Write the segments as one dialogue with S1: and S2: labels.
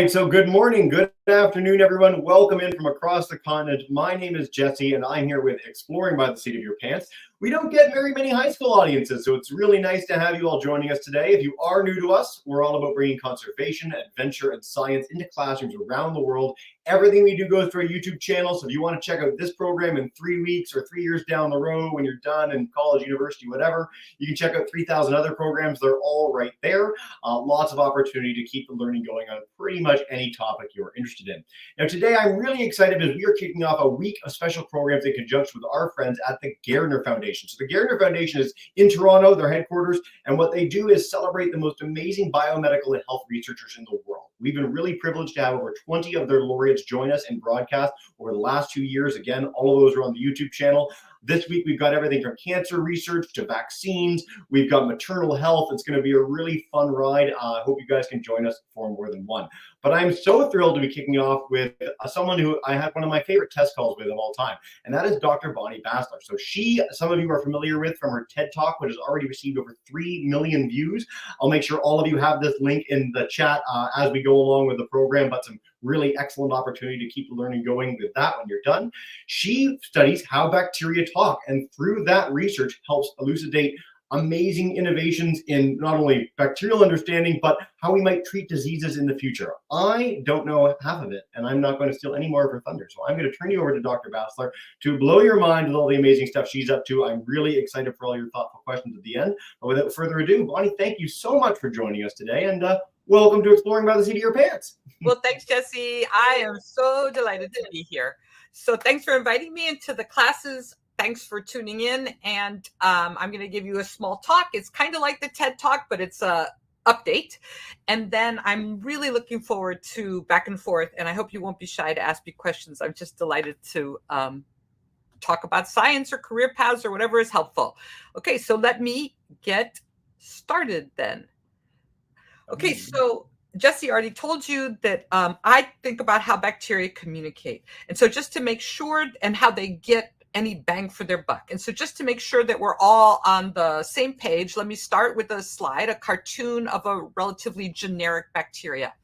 S1: right, so good morning, good afternoon, everyone. Welcome in from across the continent. My name is Jesse, and I'm here with Exploring by the Seat of Your Pants. We don't get very many high school audiences, so it's really nice to have you all joining us today. If you are new to us, we're all about bringing conservation, adventure, and science into classrooms around the world. Everything we do goes through our YouTube channel, so if you want to check out this program in 3 weeks or 3 years down the road when you're done in college, university, whatever, you can check out 3,000 other programs. They're all right there. Lots of opportunity to keep the learning going on pretty much any topic you're interested in. Now, today I'm really excited because we are kicking off a week of special programs in conjunction with our friends at the Gairdner Foundation. So the Gairdner Foundation is in Toronto, their headquarters, and what they do is celebrate the most amazing biomedical and health researchers in the world. We've been really privileged to have over 20 of their laureates join us in broadcast over the last 2 years. Again, all of those are on the YouTube channel. This week, we've got everything from cancer research to vaccines. We've got maternal health. It's going to be a really fun ride. I hope you guys can join us for more than one. But I'm so thrilled to be kicking off with someone who I had one of my favorite test calls with of all time, and that is Dr. Bonnie Bassler. So some of you are familiar with from her TED Talk, which has already received over 3 million views. I'll make sure all of you have this link in the chat as we go along with the program, but some really excellent opportunity to keep the learning going with that when you're done. She studies how bacteria talk, and through that research helps elucidate amazing innovations in not only bacterial understanding, but how we might treat diseases in the future. I don't know half of it, and I'm not going to steal any more of her thunder. So I'm going to turn you over to Dr. Bassler to blow your mind with all the amazing stuff she's up to. I'm really excited for all your thoughtful questions at the end. But without further ado, Bonnie, thank you so much for joining us today, and welcome to Exploring by the Seat of Your Pants.
S2: Well, thanks, Jesse. I am so delighted to be here. So thanks for inviting me into the classes. Thanks for tuning in. And I'm going to give you a small talk. It's kind of like the TED Talk, but it's a update. And then I'm really looking forward to back and forth. And I hope you won't be shy to ask me questions. I'm just delighted to talk about science or career paths or whatever is helpful. Okay, so let me get started then. Okay, so Jesse already told you that I think about how bacteria communicate. And so just to make sure, and how they get any bang for their buck. And so just to make sure that we're all on the same page, let me start with a slide, a cartoon of a relatively generic bacteria.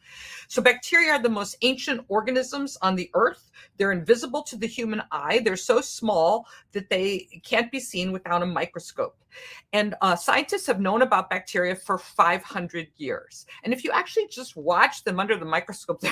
S2: So bacteria are the most ancient organisms on the earth. They're invisible to the human eye. They're so small that they can't be seen without a microscope. And scientists have known about bacteria for 500 years. And if you actually just watch them under the microscope,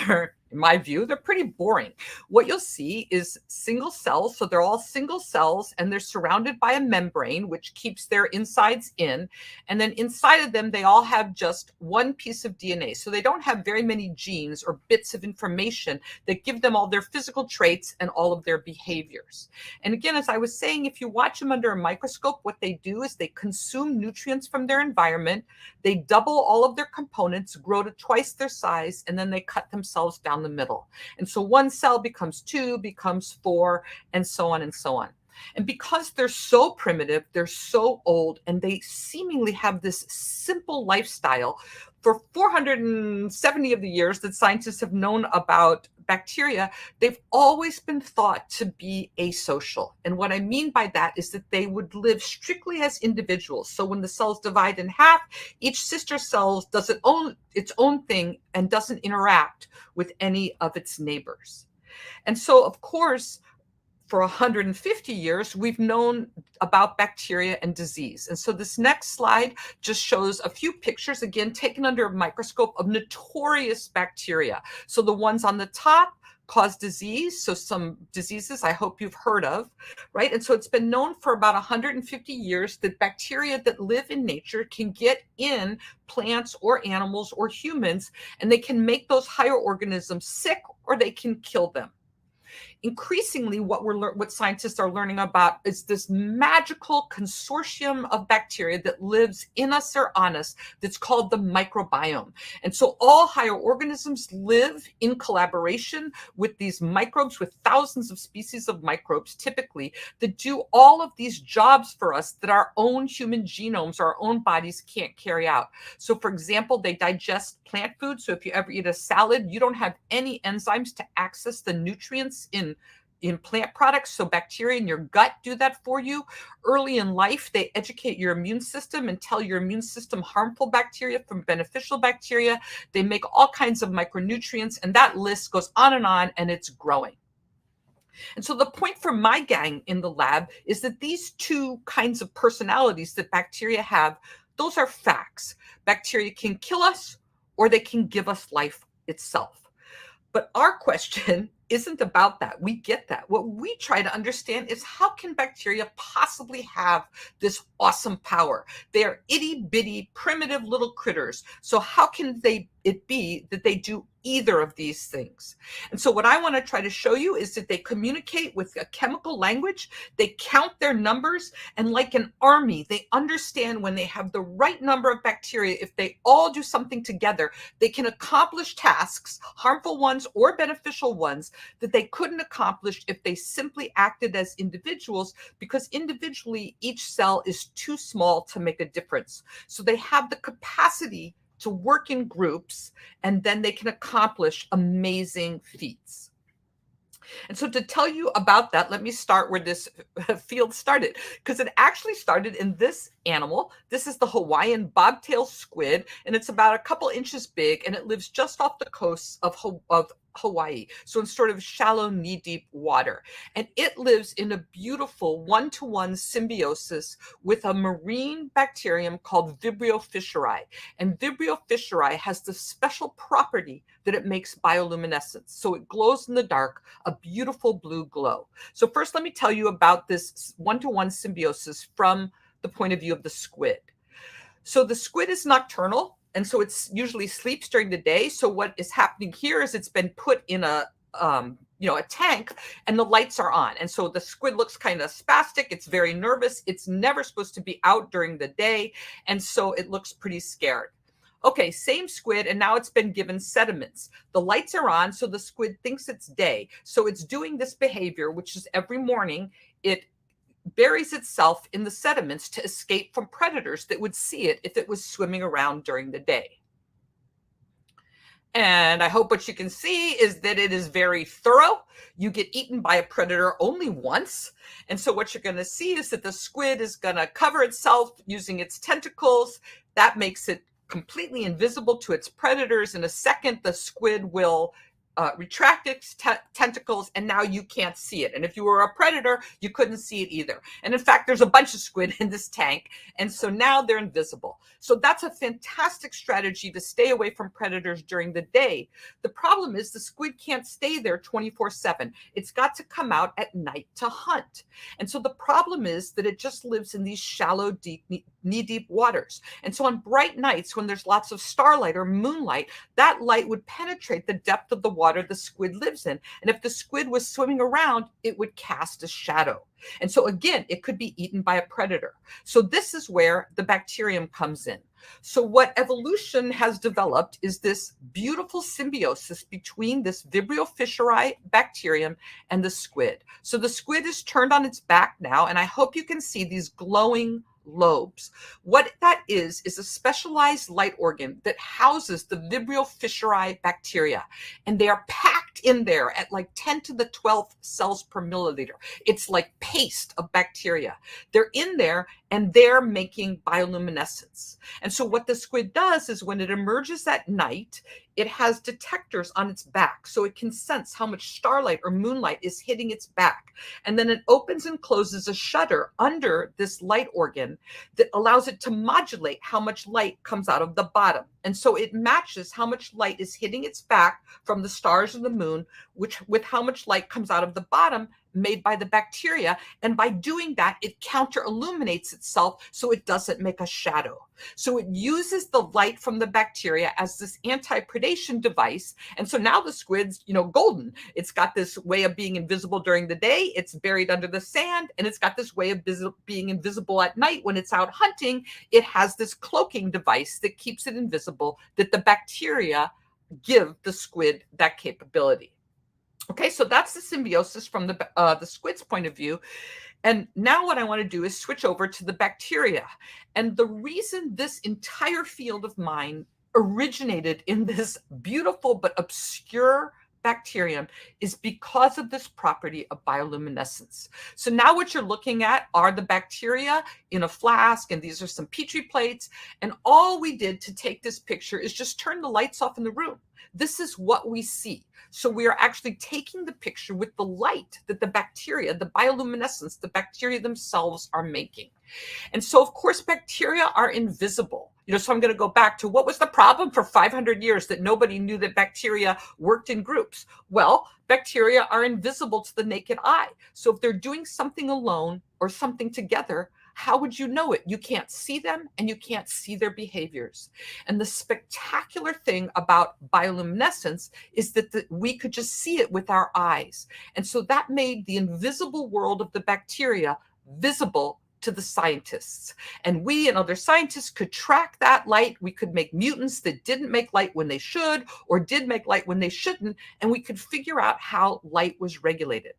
S2: in my view, they're pretty boring. What you'll see is single cells. So they're all single cells, and they're surrounded by a membrane, which keeps their insides in. And then inside of them, they all have just one piece of DNA. So they don't have very many genes or bits of information that give them all their physical traits and all of their behaviors. And again, as I was saying, if you watch them under a microscope, what they do is they consume nutrients from their environment, they double all of their components, grow to twice their size, and then they cut themselves down the middle. And so one cell becomes 2, becomes 4, and so on and so on. And because they're so primitive, they're so old, and they seemingly have this simple lifestyle, for 470 of the years that scientists have known about bacteria, they've always been thought to be asocial. And what I mean by that is that they would live strictly as individuals. So when the cells divide in half, each sister cell does its own thing and doesn't interact with any of its neighbors. And so, of course, for 150 years, we've known about bacteria and disease. And so this next slide just shows a few pictures, again, taken under a microscope, of notorious bacteria. So the ones on the top cause disease. So some diseases I hope you've heard of, right? And so it's been known for about 150 years that bacteria that live in nature can get in plants or animals or humans, and they can make those higher organisms sick, or they can kill them. Increasingly, what scientists are learning about is this magical consortium of bacteria that lives in us or on us that's called the microbiome. And so all higher organisms live in collaboration with these microbes, with thousands of species of microbes typically, that do all of these jobs for us that our own human genomes, our own bodies can't carry out. So for example, they digest plant food. So if you ever eat a salad, you don't have any enzymes to access the nutrients in in plant products. So bacteria in your gut do that for you. Early in life, they educate your immune system and tell your immune system harmful bacteria from beneficial bacteria. They make all kinds of micronutrients, and that list goes on, and it's growing. And so the point for my gang in the lab is that these two kinds of personalities that bacteria have, those are facts. Bacteria can kill us or they can give us life itself. But our question isn't about that. We get that. What we try to understand is, how can bacteria possibly have this awesome power? They are itty bitty, primitive little critters. So how can it be that they do either of these things? And so what I want to try to show you is that they communicate with a chemical language. They count their numbers, and like an army, they understand when they have the right number of bacteria, if they all do something together, they can accomplish tasks, harmful ones or beneficial ones, that they couldn't accomplish if they simply acted as individuals, because individually each cell is too small to make a difference. So they have the capacity to work in groups, and then they can accomplish amazing feats. And so to tell you about that, let me start where this field started, because it actually started in this animal. This is the Hawaiian bobtail squid, and it's about a couple inches big, and it lives just off the coast of Hawaii, so in sort of shallow, knee-deep water. And it lives in a beautiful one-to-one symbiosis with a marine bacterium called Vibrio fischeri. And Vibrio fischeri has the special property that it makes bioluminescence. So it glows in the dark, a beautiful blue glow. So first, let me tell you about this one-to-one symbiosis from the point of view of the squid. So the squid is nocturnal, and so it's usually sleeps during the day. So what is happening here is it's been put in a tank, and the lights are on. And so the squid looks kind of spastic. It's very nervous. It's never supposed to be out during the day. And so it looks pretty scared. Okay, same squid, and now it's been given sediments. The lights are on, so the squid thinks it's day. So it's doing this behavior, which is every morning it buries itself in the sediments to escape from predators that would see it if it was swimming around during the day. And I hope what you can see is that it is very thorough. You get eaten by a predator only once. And so what you're going to see is that the squid is going to cover itself using its tentacles. That makes it completely invisible to its predators. In a second, the squid will retract its tentacles, and now you can't see it. And if you were a predator, you couldn't see it either. And in fact, there's a bunch of squid in this tank, and so now they're invisible. So that's a fantastic strategy to stay away from predators during the day. The problem is the squid can't stay there 24/7. It's got to come out at night to hunt. And so the problem is that it just lives in these shallow, deep, knee-deep waters. And so on bright nights, when there's lots of starlight or moonlight, that light would penetrate the depth of the water the squid lives in. And if the squid was swimming around, it would cast a shadow. And so again, it could be eaten by a predator. So this is where the bacterium comes in. So what evolution has developed is this beautiful symbiosis between this Vibrio fischeri bacterium and the squid. So the squid is turned on its back now, and I hope you can see these glowing lobes. What that is a specialized light organ that houses the Vibrio fischeri bacteria, and they are packed in there at like 10 to the 12th cells per milliliter. It's like paste of bacteria. They're in there, and they're making bioluminescence. And so what the squid does is, when it emerges at night, it has detectors on its back, so it can sense how much starlight or moonlight is hitting its back. And then it opens and closes a shutter under this light organ that allows it to modulate how much light comes out of the bottom. And so it matches how much light is hitting its back from the stars and the moon, with how much light comes out of the bottom made by the bacteria. And by doing that, it counter illuminates itself so it doesn't make a shadow. So it uses the light from the bacteria as this anti-predation device. And so now the squid's, golden. It's got this way of being invisible during the day. It's buried under the sand, and it's got this way of being invisible at night. When it's out hunting, it has this cloaking device that keeps it invisible, that the bacteria give the squid that capability. Okay, so that's the symbiosis from the squid's point of view. And now what I want to do is switch over to the bacteria. And the reason this entire field of mine originated in this beautiful but obscure bacterium is because of this property of bioluminescence. So now what you're looking at are the bacteria in a flask, and these are some Petri plates. And all we did to take this picture is just turn the lights off in the room. This is what we see. So we are actually taking the picture with the light that the bacteria, the bioluminescence, the bacteria themselves are making. And so, of course, bacteria are invisible. So I'm going to go back to what was the problem for 500 years that nobody knew that bacteria worked in groups. Well, bacteria are invisible to the naked eye. So if they're doing something alone or something together, how would you know it? You can't see them and you can't see their behaviors. And the spectacular thing about bioluminescence is that we could just see it with our eyes. And so that made the invisible world of the bacteria visible to the scientists. And we and other scientists could track that light. We could make mutants that didn't make light when they should or did make light when they shouldn't. And we could figure out how light was regulated.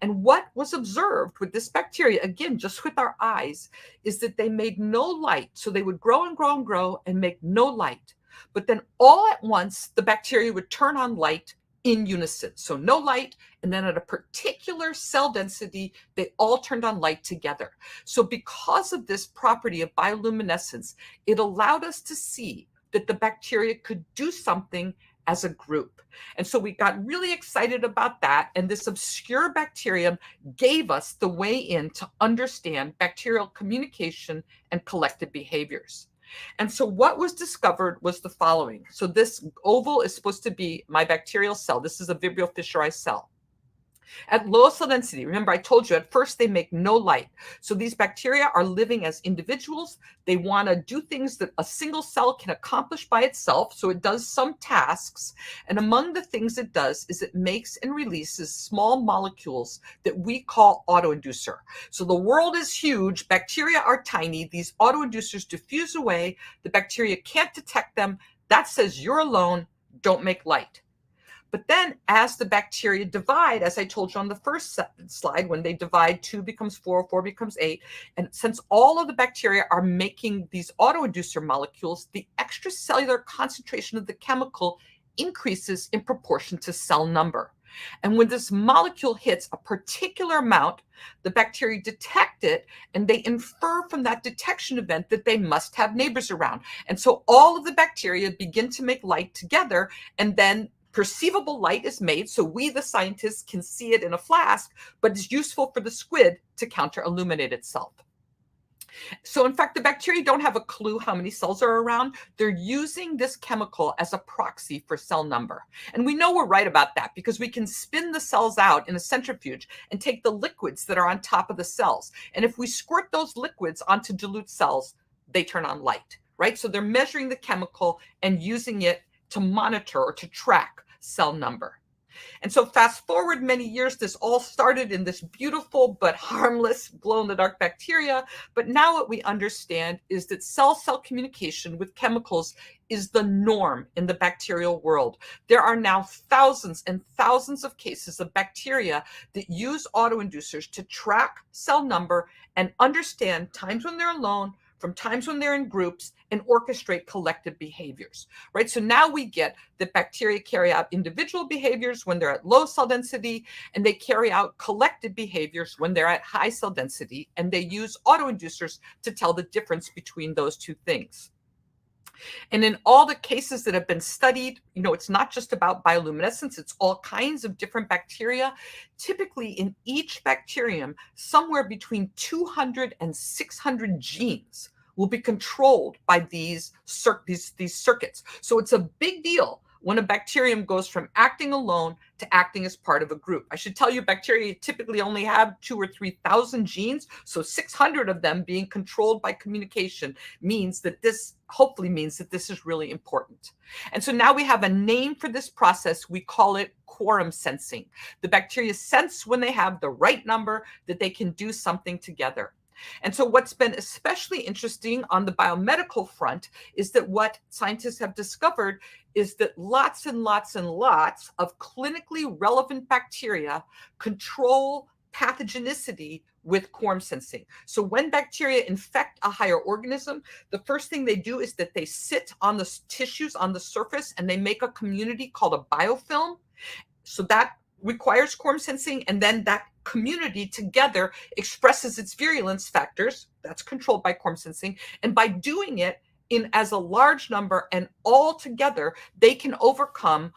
S2: And what was observed with this bacteria, again, just with our eyes, is that they made no light. So they would grow and grow and grow and make no light. But then all at once, the bacteria would turn on light in unison. So no light, and then at a particular cell density, they all turned on light together. So because of this property of bioluminescence, it allowed us to see that the bacteria could do something as a group. And so we got really excited about that. And this obscure bacterium gave us the way in to understand bacterial communication and collective behaviors. And so what was discovered was the following. So this oval is supposed to be my bacterial cell. This is a Vibrio fischeri cell. At low cell density, remember I told you at first they make no light. So these bacteria are living as individuals. They want to do things that a single cell can accomplish by itself. So it does some tasks. And among the things it does is it makes and releases small molecules that we call autoinducer. So the world is huge. Bacteria are tiny. These autoinducers diffuse away. The bacteria can't detect them. That says you're alone. Don't make light. But then as the bacteria divide, as I told you on the first slide, when they divide, 2 becomes 4, 4 becomes 8. And since all of the bacteria are making these autoinducer molecules, the extracellular concentration of the chemical increases in proportion to cell number. And when this molecule hits a particular amount, the bacteria detect it, and they infer from that detection event that they must have neighbors around. And so all of the bacteria begin to make light together, and then perceivable light is made, so we, the scientists, can see it in a flask, but it's useful for the squid to counter-illuminate itself. So in fact, the bacteria don't have a clue how many cells are around. They're using this chemical as a proxy for cell number. And we know we're right about that because we can spin the cells out in a centrifuge and take the liquids that are on top of the cells. And if we squirt those liquids onto dilute cells, they turn on light, right? So they're measuring the chemical and using it to monitor or to track cell number. And so fast forward many years, this all started in this beautiful but harmless glow-in-the-dark bacteria. But now what we understand is that cell-cell communication with chemicals is the norm in the bacterial world. There are now thousands and thousands of cases of bacteria that use autoinducers to track cell number and understand times when they're alone, from times when they're in groups, and orchestrate collective behaviors, right? So now we get that bacteria carry out individual behaviors when they're at low cell density, and they carry out collective behaviors when they're at high cell density, and they use autoinducers to tell the difference between those two things. And in all the cases that have been studied, it's not just about bioluminescence, it's all kinds of different bacteria. Typically in each bacterium, somewhere between 200 and 600 genes will be controlled by these circuits. So it's a big deal when a bacterium goes from acting alone to acting as part of a group. I should tell you, bacteria typically only have 2,000 or 3,000 genes, so 600 of them being controlled by communication hopefully means that this is really important. And so now we have a name for this process. We call it quorum sensing. The bacteria sense when they have the right number that they can do something together. And so what's been especially interesting on the biomedical front is that what scientists have discovered is that lots and lots and lots of clinically relevant bacteria control pathogenicity with quorum sensing. So when bacteria infect a higher organism, the first thing they do is that they sit on the tissues on the surface and they make a community called a biofilm. So that requires quorum sensing, and then that community together expresses its virulence factors. That's controlled by quorum sensing. And by doing it in as a large number and all together, they can overcome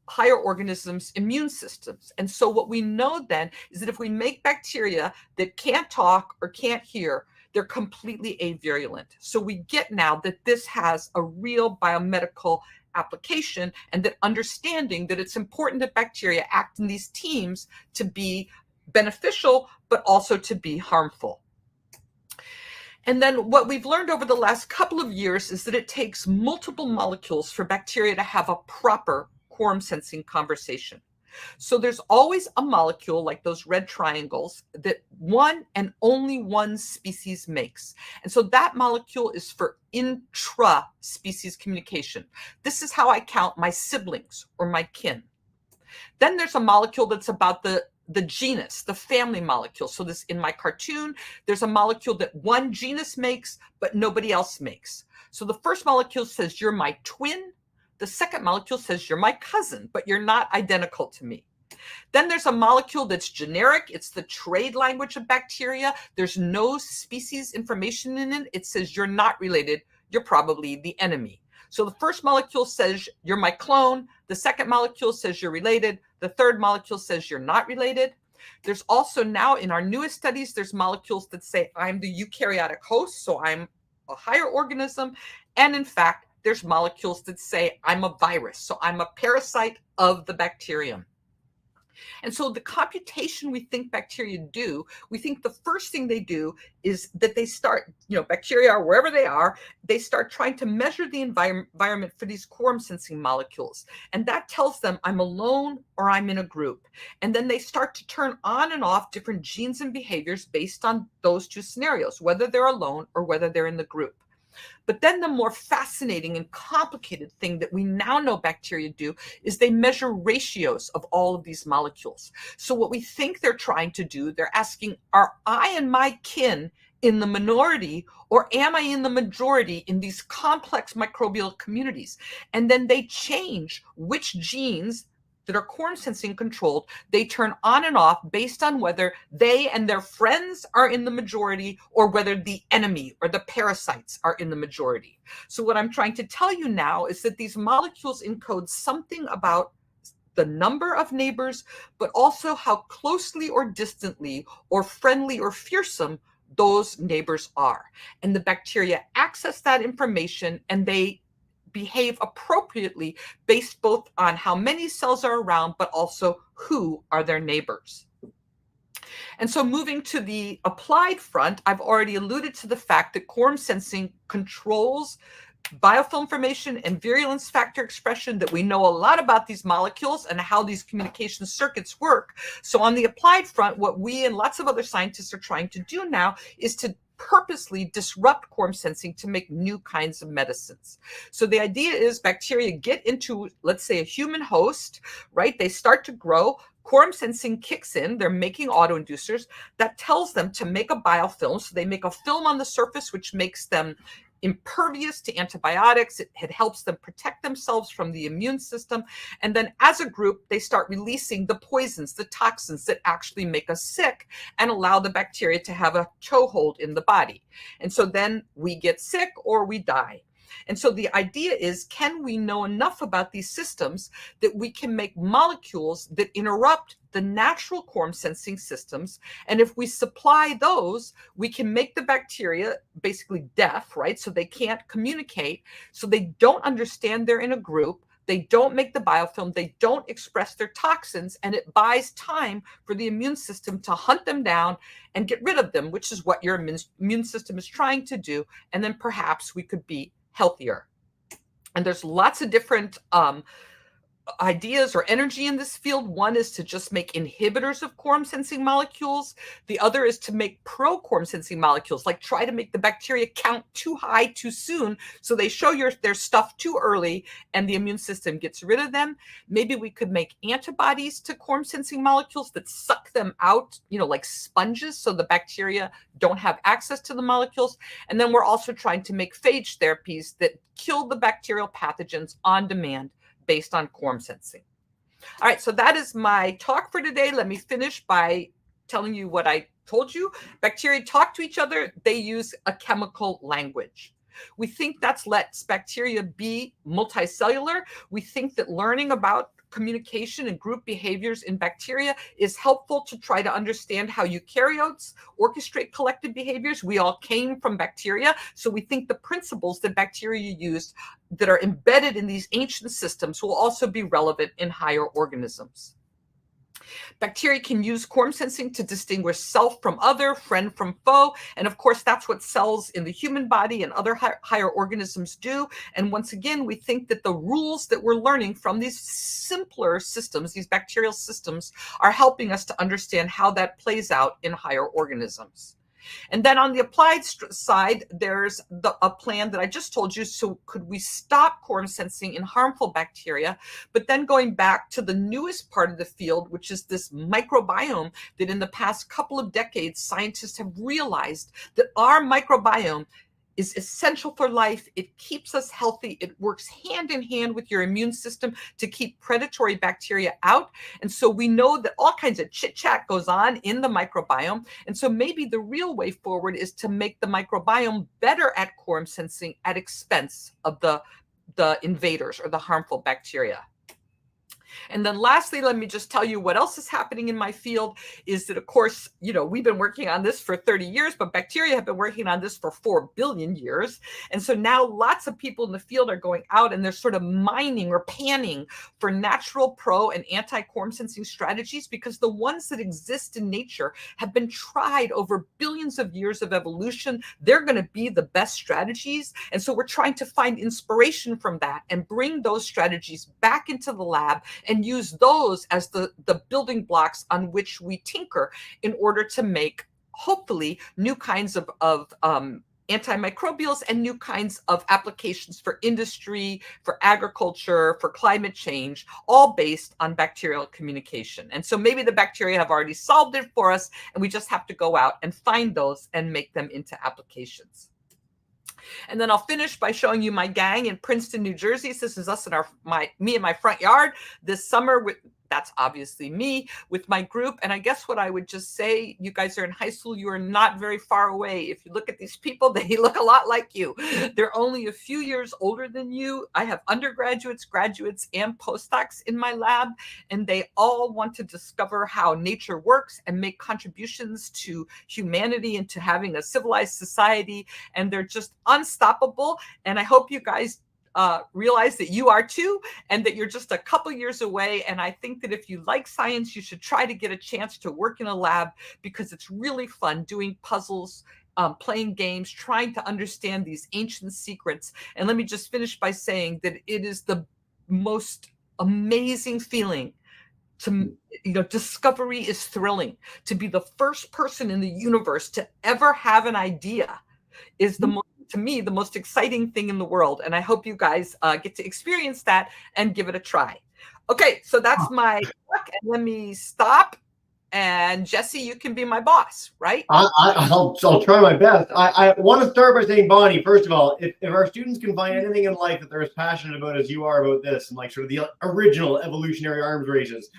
S2: higher organisms' immune systems. And so what we know then is that if we make bacteria that can't talk or can't hear, they're completely avirulent. So we get now that this has a real biomedical application, and that understanding that it's important that bacteria act in these teams to be beneficial, but also to be harmful. And then what we've learned over the last couple of years is that it takes multiple molecules for bacteria to have a proper quorum sensing conversation. So there's always a molecule like those red triangles that one and only one species makes. And so that molecule is for intra-species communication. This is how I count my siblings or my kin. Then there's a molecule that's about the genus, the family molecule. So this, in my cartoon, there's a molecule that one genus makes, but nobody else makes. So the first molecule says, you're my twin. The second molecule says, you're my cousin, but you're not identical to me. Then there's a molecule that's generic. It's the trade language of bacteria. There's no species information in it. It says, you're not related. You're probably the enemy. So the first molecule says, you're my clone. The second molecule says, you're related. The third molecule says, you're not related. There's also now, in our newest studies, there's molecules that say, I'm the eukaryotic host, so I'm a higher organism. And in fact, there's molecules that say, I'm a virus, so I'm a parasite of the bacterium. And so the computation we think bacteria do, we think the first thing they do is that they start, bacteria are wherever they are, they start trying to measure the environment for these quorum sensing molecules. And that tells them I'm alone or I'm in a group. And then they start to turn on and off different genes and behaviors based on those two scenarios, whether they're alone or whether they're in the group. But then the more fascinating and complicated thing that we now know bacteria do is they measure ratios of all of these molecules. So what we think they're trying to do, they're asking, are I and my kin in the minority, or am I in the majority in these complex microbial communities? And then they change which genes that are quorum sensing controlled, they turn on and off based on whether they and their friends are in the majority or whether the enemy or the parasites are in the majority. So what I'm trying to tell you now is that these molecules encode something about the number of neighbors, but also how closely or distantly or friendly or fearsome those neighbors are. And the bacteria access that information, and they behave appropriately based both on how many cells are around, but also who are their neighbors. And so moving to the applied front, I've already alluded to the fact that quorum sensing controls biofilm formation and virulence factor expression, that we know a lot about these molecules and how these communication circuits work. So on the applied front, what we and lots of other scientists are trying to do now is to purposely disrupt quorum sensing to make new kinds of medicines. So the idea is bacteria get into, let's say, a human host, right? They start to grow. Quorum sensing kicks in. They're making autoinducers. That tells them to make a biofilm. So they make a film on the surface, which makes them impervious to antibiotics. It helps them protect themselves from the immune system. And then as a group, they start releasing the poisons, the toxins that actually make us sick and allow the bacteria to have a toehold in the body. And so then we get sick or we die. And so the idea is, can we know enough about these systems that we can make molecules that interrupt the natural quorum sensing systems? And if we supply those, we can make the bacteria basically deaf, right? So they can't communicate. So they don't understand they're in a group. They don't make the biofilm. They don't express their toxins. And it buys time for the immune system to hunt them down and get rid of them, which is what your immune system is trying to do. And then perhaps we could be healthier. And there's lots of different ideas or energy in this field. One is to just make inhibitors of quorum sensing molecules. The other is to make pro-quorum sensing molecules, like try to make the bacteria count too high too soon, so they show their stuff too early and the immune system gets rid of them. Maybe we could make antibodies to quorum sensing molecules that suck them out, like sponges, so the bacteria don't have access to the molecules. And then we're also trying to make phage therapies that kill the bacterial pathogens on demand based on quorum sensing. All right, so that is my talk for today. Let me finish by telling you what I told you. Bacteria talk to each other. They use a chemical language. We think that lets bacteria be multicellular. We think that learning about communication and group behaviors in bacteria is helpful to try to understand how eukaryotes orchestrate collective behaviors. We all came from bacteria, so we think the principles that bacteria used that are embedded in these ancient systems will also be relevant in higher organisms. Bacteria can use quorum sensing to distinguish self from other, friend from foe. And of course, that's what cells in the human body and other higher organisms do. And once again, we think that the rules that we're learning from these simpler systems, these bacterial systems, are helping us to understand how that plays out in higher organisms. And then on the applied side, there's a plan that I just told you. So could we stop quorum sensing in harmful bacteria? But then going back to the newest part of the field, which is this microbiome, that in the past couple of decades, scientists have realized that our microbiome is essential for life. It keeps us healthy. It works hand in hand with your immune system to keep predatory bacteria out. And so we know that all kinds of chit chat goes on in the microbiome. And so maybe the real way forward is to make the microbiome better at quorum sensing at expense of the invaders or the harmful bacteria. And then lastly, let me just tell you what else is happening in my field is that, of course, we've been working on this for 30 years, but bacteria have been working on this for 4 billion years. And so now lots of people in the field are going out and they're sort of mining or panning for natural pro and anti-quorum sensing strategies, because the ones that exist in nature have been tried over billions of years of evolution. They're going to be the best strategies. And so we're trying to find inspiration from that and bring those strategies back into the lab and use those as the building blocks on which we tinker in order to make, hopefully, new kinds of antimicrobials and new kinds of applications for industry, for agriculture, for climate change, all based on bacterial communication. And so maybe the bacteria have already solved it for us, and we just have to go out and find those and make them into applications. And then I'll finish by showing you my gang in Princeton, New Jersey. So this is us in me in my front yard this summer. That's obviously me with my group. And I guess what I would just say, you guys are in high school, you are not very far away. If you look at these people, they look a lot like you. They're only a few years older than you. I have undergraduates, graduates, and postdocs in my lab, and they all want to discover how nature works and make contributions to humanity and to having a civilized society. And they're just unstoppable. And I hope you guys realize that you are too, and that you're just a couple years away. And I think that if you like science, you should try to get a chance to work in a lab, because it's really fun doing puzzles, playing games, trying to understand these ancient secrets. And let me just finish by saying that it is the most amazing feeling to, discovery is thrilling. To be the first person in the universe to ever have an idea is to me, the most exciting thing in the world. And I hope you guys get to experience that and give it a try. Okay, so that's my talk. And let me stop. And Jesse, you can be my boss, right?
S1: I'll try my best. I want to start by saying, Bonnie, first of all, if our students can find anything in life that they're as passionate about as you are about this, and like sort of the original evolutionary arms races,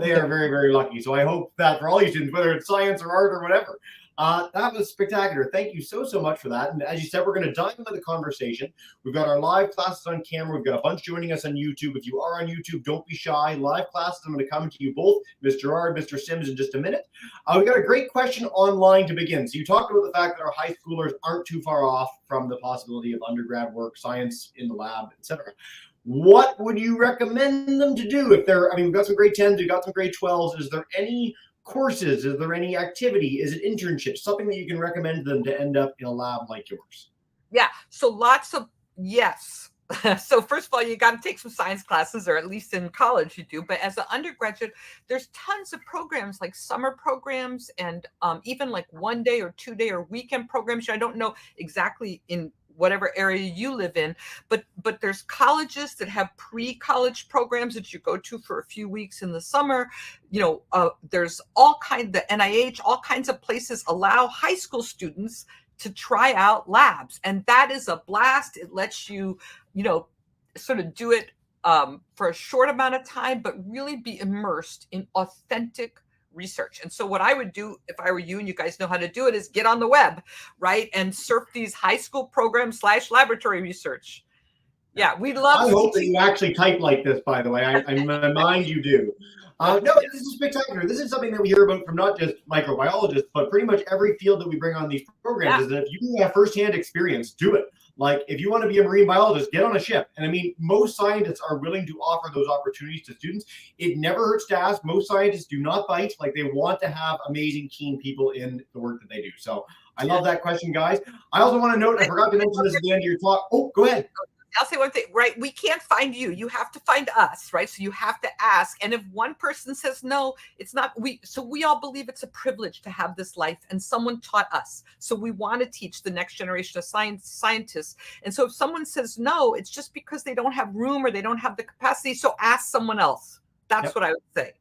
S1: they are very, very lucky. So I hope that for all you students, whether it's science or art or whatever, that was spectacular. Thank you so much for that. And as you said, we're going to dive into the conversation. We've got our live classes on camera. We've got a bunch joining us on YouTube. If you are on YouTube, don't be shy. Live classes, I'm going to come to you both, Mr. Gerard, Mr. Sims, in just a minute. We've got a great question online to begin. So you talked about the fact that our high schoolers aren't too far off from the possibility of undergrad work, science in the lab, etc. What would you recommend them to do if they're, we've got some grade 10s, we've got some grade 12s. Is there any courses? Is there any activity? Is it internship? Something that you can recommend them to end up in a lab like yours?
S2: Yeah, so lots of yes. So first of all, you got to take some science classes, or at least in college you do. But as an undergraduate, there's tons of programs like summer programs and even like 1 day or 2 day or weekend programs. I don't know exactly in whatever area you live in, but there's colleges that have pre-college programs that you go to for a few weeks in the summer. There's all kinds, the NIH, all kinds of places allow high school students to try out labs, and that is a blast. It lets you, sort of do it for a short amount of time, but really be immersed in authentic research. And so what I would do if I were you, and you guys know how to do it, is get on the web, right? And surf these high school programs / laboratory research. Yeah, we love.
S1: I hope that you actually type like this, by the way. In my mind, you do. No, this is spectacular. This is something that we hear about from not just microbiologists, but pretty much every field that we bring on these programs, is that if you have firsthand experience, do it. Like, if you want to be a marine biologist, get on a ship. And I mean, most scientists are willing to offer those opportunities to students. It never hurts to ask. Most scientists do not bite. Like, they want to have amazing, keen people in the work that they do. So I love that question, guys. I also want to note, I forgot to mention this at the end of your talk. Oh, go ahead.
S2: I'll say one thing, right? We can't find you. You have to find us, right? So you have to ask. And if one person says no, it's not we. So we all believe it's a privilege to have this life, and someone taught us. So we want to teach the next generation of scientists. And so if someone says no, it's just because they don't have room or they don't have the capacity. So ask someone else. That's what I would say.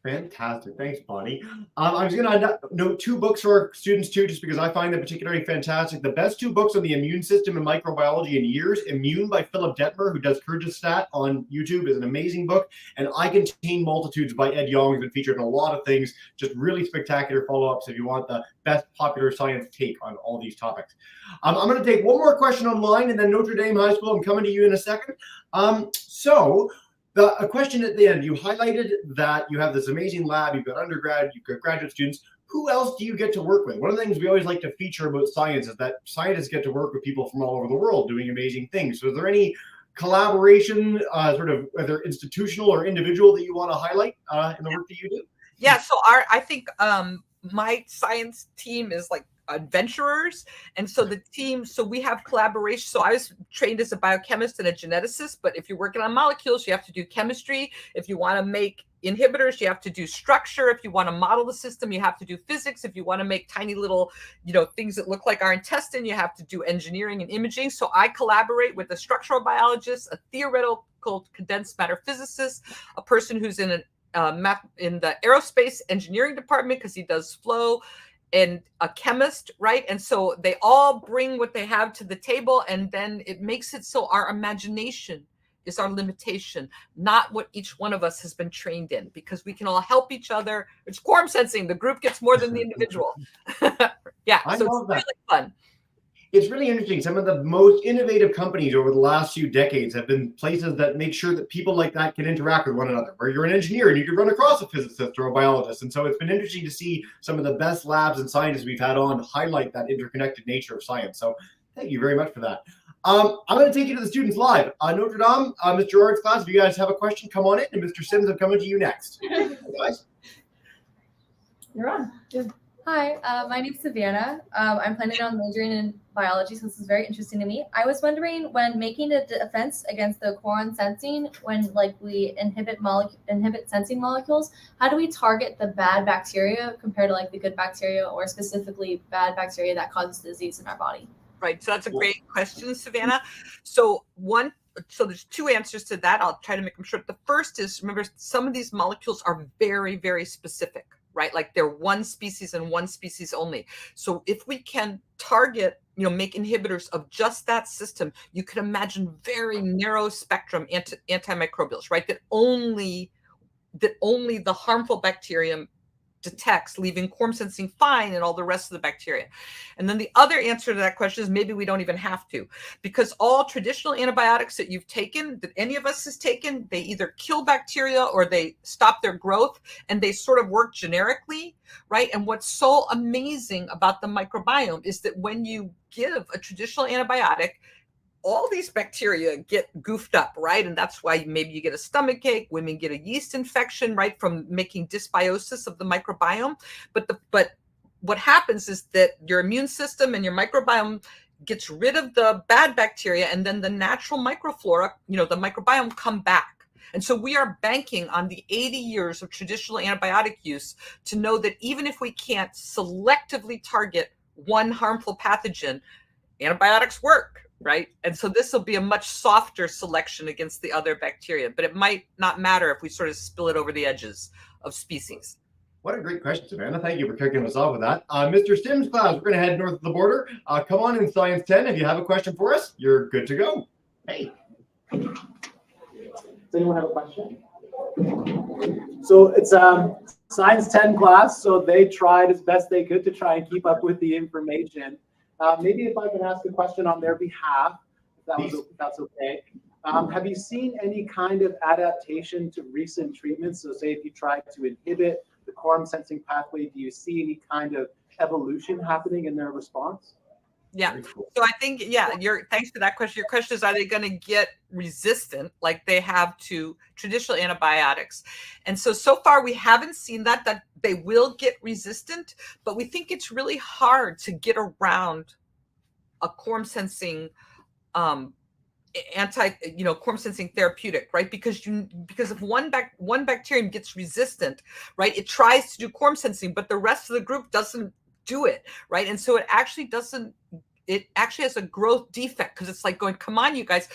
S1: Fantastic. Thanks, Bonnie. I was going to note 2 books for our students, too, just because I find them particularly fantastic. The best 2 books on the immune system and microbiology in years. Immune by Philip Detmer, who does Kyrgyzstan on YouTube, is an amazing book. And I Contain Multitudes by Ed Yong has been featured in a lot of things. Just really spectacular follow-ups if you want the best popular science take on all these topics. I'm going to take one more question online, and then Notre Dame High School, I'm coming to you in a second. A question at the end, you highlighted that you have this amazing lab, you've got undergrad, you've got graduate students. Who else do you get to work with? One of the things we always like to feature about science is that scientists get to work with people from all over the world doing amazing things. So is there any collaboration, sort of whether institutional or individual, that you want to highlight in the work that you do?
S2: Yeah, so I think my science team is like adventurers, and so the team, so we have collaboration. So I was trained as a biochemist and a geneticist, but if you're working on molecules, you have to do chemistry. If you want to make inhibitors, you have to do structure. If you want to model the system, you have to do physics. If you want to make tiny little, things that look like our intestine, you have to do engineering and imaging. So I collaborate with a structural biologist, a theoretical condensed matter physicist, a person who's in the aerospace engineering department because he does flow, and a chemist, right? And so they all bring what they have to the table, and then it makes it so our imagination is our limitation, not what each one of us has been trained in, because we can all help each other. It's quorum sensing. The group gets more than the individual. Yeah, so it's really fun.
S1: It's really interesting. Some of the most innovative companies over the last few decades have been places that make sure that people like that can interact with one another, where you're an engineer and you can run across a physicist or a biologist. And so it's been interesting to see some of the best labs and scientists we've had on highlight that interconnected nature of science. So thank you very much for that. I'm going to take you to the students live. Notre Dame, Mr. Gerard's class, if you guys have a question, come on in. And Mr. Sims, I'm coming to you next. Guys.
S3: You're on. Good. Hi, my name's Savannah. I'm planning on majoring in biology, so this is very interesting to me. I was wondering, when making a defense against the quorum sensing, when we inhibit sensing molecules, how do we target the bad bacteria compared to the good bacteria, or specifically bad bacteria that causes disease in our body?
S2: Right. So that's a great question, Savannah. So there's 2 answers to that. I'll try to make them short. The first is, remember, some of these molecules are very, very specific, right? Like they're one species and one species only. So if we can target, make inhibitors of just that system, you can imagine very narrow spectrum antimicrobials, right? That only the harmful bacterium detects, leaving quorum sensing fine and all the rest of the bacteria. And then the other answer to that question is maybe we don't even have to, because all traditional antibiotics that you've taken, that any of us has taken, they either kill bacteria or they stop their growth, and they sort of work generically, right? And what's so amazing about the microbiome is that when you give a traditional antibiotic, all these bacteria get goofed up, right? And that's why maybe you get a stomach ache, women get a yeast infection, right, from making dysbiosis of the microbiome. But what happens is that your immune system and your microbiome gets rid of the bad bacteria, and then the natural microflora, the microbiome, come back. And so we are banking on the 80 years of traditional antibiotic use to know that even if we can't selectively target one harmful pathogen, antibiotics work. Right. And so this will be a much softer selection against the other bacteria, but it might not matter if we sort of spill it over the edges of species.
S1: What a great question, Savannah. Thank you for kicking us off with that. Mr. Sims' class, we're going to head north of the border. Come on in, Science 10. If you have a question for us, you're good to go. Hey.
S4: Does anyone have a question? So it's Science 10 class, so they tried as best they could to try and keep up with the information. Maybe if I can ask a question on their behalf, if that's okay. Have you seen any kind of adaptation to recent treatments? So say if you try to inhibit the quorum sensing pathway, do you see any kind of evolution happening in their response?
S2: Yeah. So I think, thanks for that question. Your question is, are they going to get resistant like they have to traditional antibiotics? And so far we haven't seen that they will get resistant, but we think it's really hard to get around a quorum sensing quorum sensing therapeutic, right? Because if one bacterium gets resistant, right, it tries to do quorum sensing, but the rest of the group doesn't do it, right? And so it actually has a growth defect, because it's like going, come on you guys,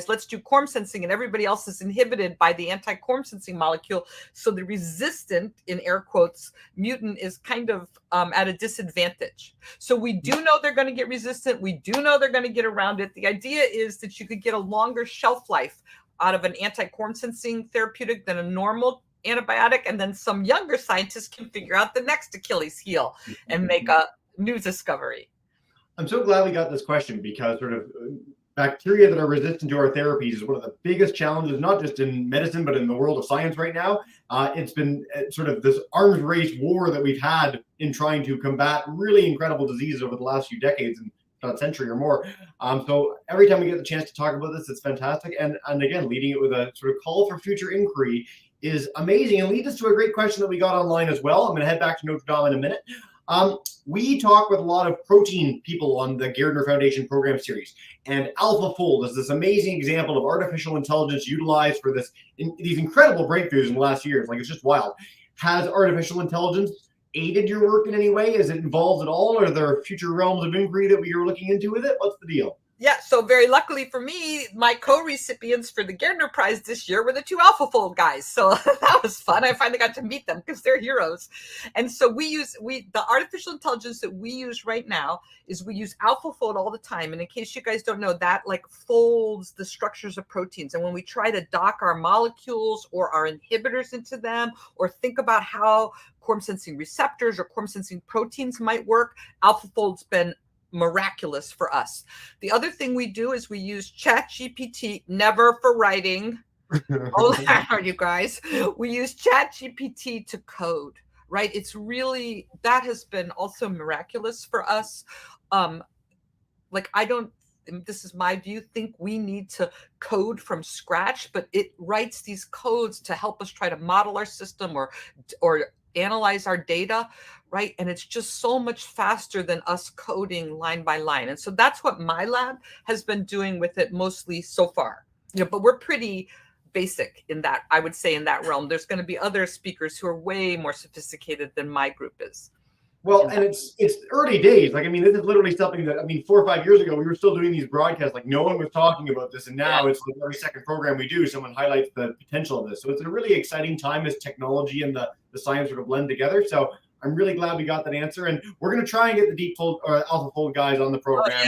S2: let's do quorum sensing, and everybody else is inhibited by the anti-quorum sensing molecule. So the resistant, in air quotes, mutant is kind of at a disadvantage. So we do know they're going to get resistant. We do know they're going to get around it. The idea is that you could get a longer shelf life out of an anti-quorum sensing therapeutic than a normal antibiotic, and then some younger scientists can figure out the next Achilles heel and make a new discovery.
S1: I'm so glad we got this question, because sort of bacteria that are resistant to our therapies is one of the biggest challenges, not just in medicine, but in the world of science right now. It's been sort of this arms race war that we've had in trying to combat really incredible diseases over the last few decades, and about a century or more. So every time we get the chance to talk about this, it's fantastic. And again, leading it with a sort of call for future inquiry is amazing, and leads us to a great question that we got online as well. I'm going to head back to Notre Dame in a minute. We talk with a lot of protein people on the Gairdner Foundation program series, and AlphaFold is this amazing example of artificial intelligence utilized for these incredible breakthroughs in the last years. Like, it's just wild. Has artificial intelligence aided your work in any way? Is it involved at all? Are there future realms of inquiry that we are looking into with it? What's the deal?
S2: Yeah, so very luckily for me, my co-recipients for the Gairdner Prize this year were the two AlphaFold guys. So that was fun. I finally got to meet them because they're heroes. And so the artificial intelligence that we use right now is we use AlphaFold all the time. And in case you guys don't know, that like folds the structures of proteins. And when we try to dock our molecules or our inhibitors into them, or think about how quorum sensing receptors or quorum sensing proteins might work, AlphaFold's been miraculous for us. The other thing we do is we use ChatGPT, never for writing. Oh, you guys, we use ChatGPT to code, right? It's really, that has been also miraculous for us. This is my view, think we need to code from scratch, but it writes these codes to help us try to model our system or analyze our data, right? And it's just so much faster than us coding line by line. And so that's what my lab has been doing with it mostly so far. But we're pretty basic in that, I would say, in that realm. There's going to be other speakers who are way more sophisticated than my group is.
S1: Well, and it's early days. Like, I mean, this is literally something that, 4 or 5 years ago, we were still doing these broadcasts. Like, no one was talking about this. And now it's like every second program we do, someone highlights the potential of this. So it's a really exciting time as technology and the science sort of blend together. So I'm really glad we got that answer. And we're going to try and get the deep fold or AlphaFold guys on the program.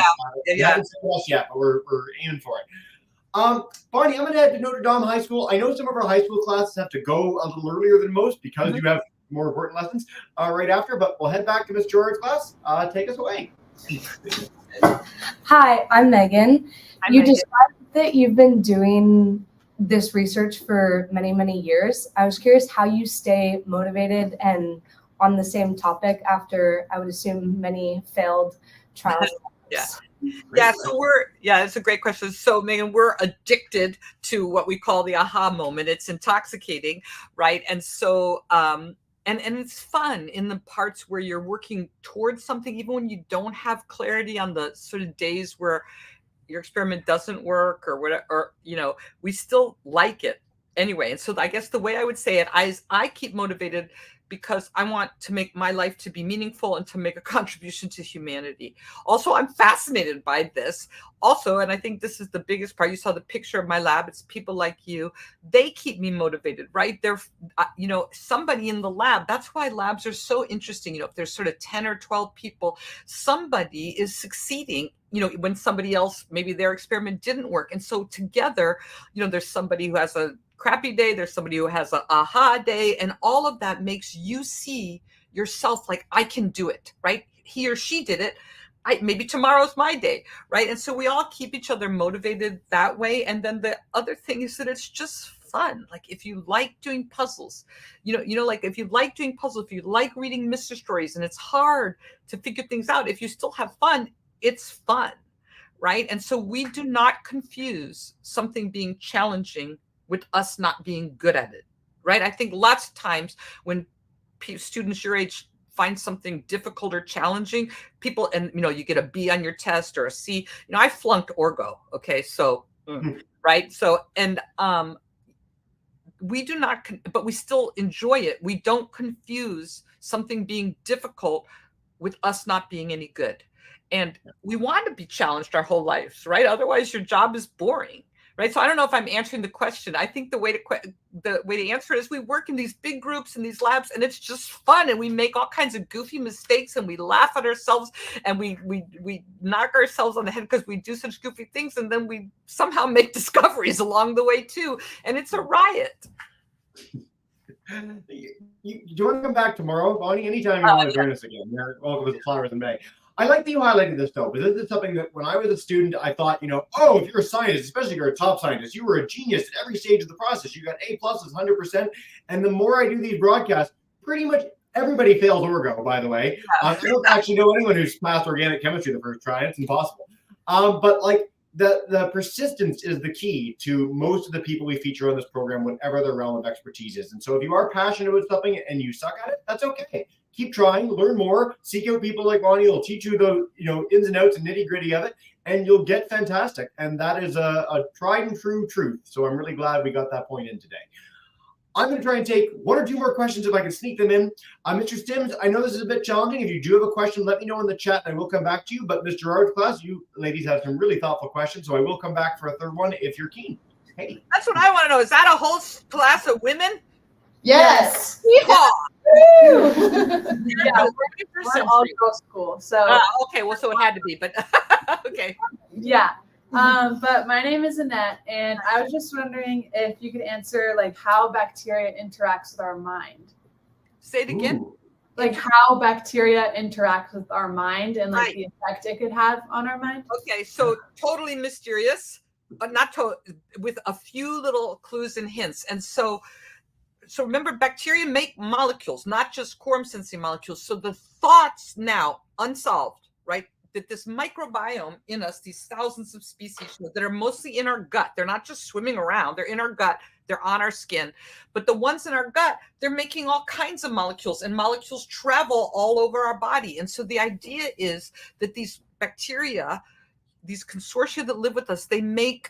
S1: We haven't said us yet, but we're aiming for it. Barney, I'm going to head to Notre Dame High School. I know some of our high school classes have to go a little earlier than most because you have more important lessons right after, but we'll head back to Miss Gerard's class. Take us away.
S5: Hi, I'm Megan. You described that you've been doing this research for many, many years. I was curious how you stay motivated and on the same topic after, I would assume, many failed trials.
S2: It's a great question. So Megan, we're addicted to what we call the aha moment. It's intoxicating, right? And so and it's fun in the parts where you're working towards something, even when you don't have clarity on the sort of days where your experiment doesn't work or whatever, or, we still like it anyway. And so I guess the way I would say it is I keep motivated because I want to make my life to be meaningful and to make a contribution to humanity. Also, I'm fascinated by this. Also, and I think this is the biggest part, you saw the picture of my lab, it's people like you. They keep me motivated, right? They're, you know, somebody in the lab. That's why labs are so interesting. You know, if there's sort of 10 or 12 people, somebody is succeeding, you know, when somebody else, maybe their experiment didn't work. And so together, you know, there's somebody who has a crappy day, there's somebody who has an aha day, and all of that makes you see yourself like, I can do it, right? He or she did it. Maybe tomorrow's my day, right? And so we all keep each other motivated that way. And then the other thing is that it's just fun. Like if you like doing puzzles, you know, like if you like doing puzzles, if you like reading mystery stories and it's hard to figure things out, if you still have fun, it's fun, right? And so we do not confuse something being challenging with us not being good at it, right? I think lots of times when students your age find something difficult or challenging, people, and you know, you get a B on your test or a C. You know, I flunked Orgo. Okay, so right, so and we do not, but we still enjoy it. We don't confuse something being difficult with us not being any good, and we want to be challenged our whole lives, right? Otherwise, your job is boring. Right. So I don't know if I'm answering the question. I think the way to answer it is we work in these big groups in these labs and it's just fun and we make all kinds of goofy mistakes and we laugh at ourselves and we knock ourselves on the head because we do such goofy things, and then we somehow make discoveries along the way too. And it's a riot.
S1: Do you want to come back tomorrow, Bonnie? Anytime you want to join us again. You're welcome to the Flowers in May. I like that you highlighted this though, because this is something that when I was a student, I thought, you know, oh, if you're a scientist, especially if you're a top scientist, you were a genius at every stage of the process. You got A+, 100%. And the more I do these broadcasts, pretty much everybody fails Orgo, by the way. I don't actually know anyone who's passed organic chemistry the first try. It's impossible. But like the persistence is the key to most of the people we feature on this program, whatever their realm of expertise is. And so if you are passionate about something and you suck at it, that's okay. Keep trying, learn more, seek out people like Bonnie who'll teach you the ins and outs and nitty gritty of it, and you'll get fantastic. And that is a tried and true truth. So I'm really glad we got that point in today. I'm going to try and take one or two more questions if I can sneak them in. Mr. Stims, I know this is a bit challenging. If you do have a question, let me know in the chat and I will come back to you. But Mr. Gerard's class, you ladies have some really thoughtful questions, so I will come back for a third one if you're keen. Hey.
S2: That's what I want to know. Is that a whole class of women?
S6: Yes.
S2: Yeehaw!
S6: Yeah, we're all girls school. So
S2: okay, well, so it had to be, but okay.
S6: Yeah. But my name is Annette, and I was just wondering if you could answer like how bacteria interacts with our mind.
S2: Say it again.
S1: Ooh.
S6: Like how bacteria interacts with our mind and like the effect it could have on our mind.
S2: Okay, so totally mysterious, but with a few little clues and hints. And so remember, bacteria make molecules, not just quorum sensing molecules. So the thoughts now unsolved, right? That this microbiome in us, these thousands of species that are mostly in our gut, they're not just swimming around, they're in our gut, they're on our skin. But the ones in our gut, they're making all kinds of molecules, and molecules travel all over our body. And so the idea is that these bacteria, these consortia that live with us, they make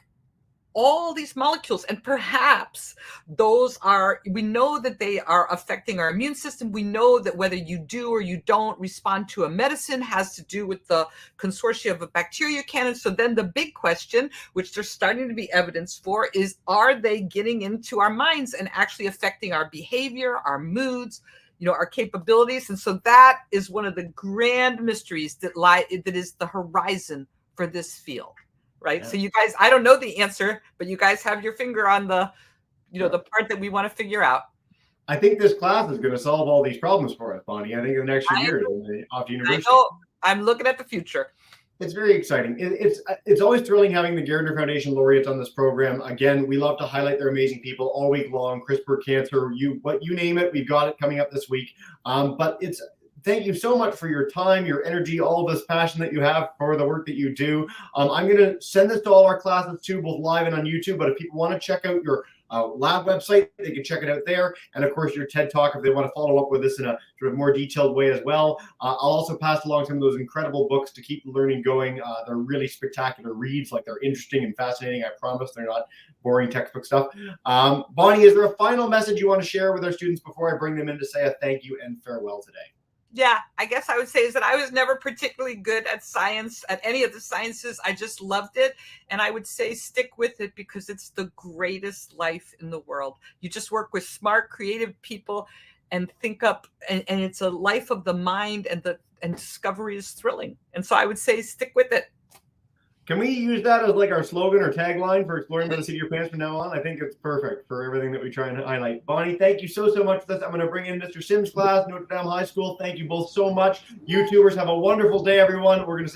S2: all these molecules, and perhaps we know that they are affecting our immune system. We know that whether you do or you don't respond to a medicine has to do with the consortia of a bacteria canon. So then the big question, which there's starting to be evidence for, is are they getting into our minds and actually affecting our behavior, our moods, our capabilities? And so that is one of the grand mysteries that is the horizon for this field. Right. Yeah. So you guys, I don't know the answer, but you guys have your finger on the part that we want to figure out.
S1: I think this class is going to solve all these problems for us, Bonnie. I think in the next few years off university.
S2: I know. I'm looking at the future.
S1: It's very exciting. It's always thrilling having the Gairdner Foundation laureates on this program. Again, we love to highlight their amazing people all week long. CRISPR, cancer, you name it, we've got it coming up this week. But thank you so much for your time, your energy, all of this passion that you have for the work that you do. I'm going to send this to all our classes too, both live and on YouTube. But if people want to check out your lab website. They can check it out there. And of course, your TED Talk if they want to follow up with this in a sort of more detailed way as well. I'll also pass along some of those incredible books to keep the learning going. They're really spectacular reads. Like, they're interesting and fascinating. I promise they're not boring textbook stuff. Bonnie, is there a final message you want to share with our students before I bring them in to say a thank you and farewell today?
S2: Yeah, I guess I would say is that I was never particularly good at science, at any of the sciences. I just loved it. And I would say stick with it because it's the greatest life in the world. You just work with smart, creative people and think up, and it's a life of the mind, and discovery is thrilling. And so I would say stick with it.
S1: Can we use that as like our slogan or tagline for Exploring by the Seat of Your Pants from now on? I think it's perfect for everything that we try and highlight. Bonnie, thank you so much for this. I'm going to bring in Mr. Sims' class, Notre Dame High School. Thank you both so much. YouTubers, have a wonderful day, everyone. We're going to say